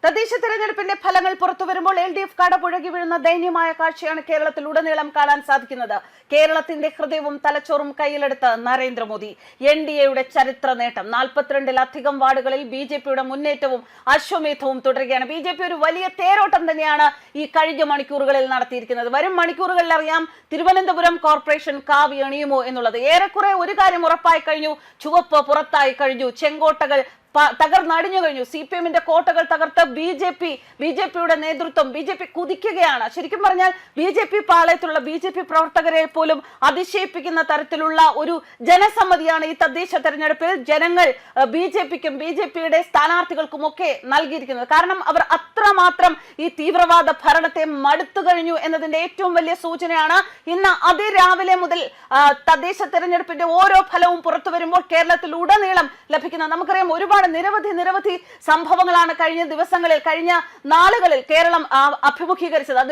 തദ്ദേശ തെരഞ്ഞെടുപ്പിന്റെ ഫലങ്ങൾ പുറത്തുവരുമ്പോൾ LDF കടപുഴകി വീഴുന്ന ദയനീയമായ കാഴ്ചയാണ് കേരളത്തിൽ ഉടനീളം കാണാൻ സാധിക്കുന്നത്. കേരളത്തിന്റെ ഹൃദയവും തലച്ചോറും കയ്യിലെടുത്ത് നരേന്ദ്രമോദി. NDAയുടെ ചരിത്ര നേട്ടം 42-ലധികം വാർഡുകളിൽ BJPയുടെ മുന്നേറ്റവും അശ്വമേധവും തുടരുകയാണ്. BJP ഒരു വലിയ തേരോട്ടം തന്നെയാണ് ഈ കഴിഞ്ഞ മണിക്കൂറുകളിൽ നടത്തിയിരിക്കുന്നത്. വരും മണിക്കൂറുകളിൽ അറിയാം തിരുവനന്തപുരം കോർപ്പറേഷൻ കാവി അണിയുമോ എന്നുള്ളത്. ഏറെക്കുറെ ഒരു കാര്യം ഉറപ്പായി കഴിഞ്ഞു, ചുവപ്പ് പുറത്തായി കഴിഞ്ഞു, ചെങ്കോട്ടകൾ തകർന്നടിഞ്ഞു കഴിഞ്ഞു. CPMന്റെ കോട്ടകൾ തകർത്ത് BJPയുടെ നേതൃത്വം BJP കുതിക്കുകയാണ്. ശരിക്കും പറഞ്ഞാൽ BJP പാളയത്തിലുള്ള BJP പ്രവർത്തകരെ പോലും അതിശയിപ്പിക്കുന്ന തരത്തിലുള്ള ഒരു ജനസമ്മതിയാണ് ഈ തദ്ദേശ തെരഞ്ഞെടുപ്പിൽ ജനങ്ങൾ BJPക്കും BJPയുടെ സ്ഥാനാർത്ഥികൾക്കും ഒക്കെ നൽകിയിരിക്കുന്നത്. കാരണം അവർ അത്രമാത്രം ഈ തീവ്രവാദ ഭരണത്തെ മടുത്തു കഴിഞ്ഞു എന്നതിന്റെ ഏറ്റവും വലിയ സൂചനയാണ് ഇന്ന് അതിരാവിലെ മുതൽ തദ്ദേശ തെരഞ്ഞെടുപ്പിന്റെ ഓരോ ഫലവും പുറത്തു വരുമ്പോൾ കേരളത്തിൽ ഉടനീളം ലഭിക്കുന്നത്. നമുക്കറിയാം ഒരുപാട് നിരവധി സംഭവങ്ങളാണ് കഴിഞ്ഞ ദിവസങ്ങളിൽ കഴിഞ്ഞ നാളുകളിൽ കേരളം അഭിമുഖീകരിച്ചത്. അതിൽ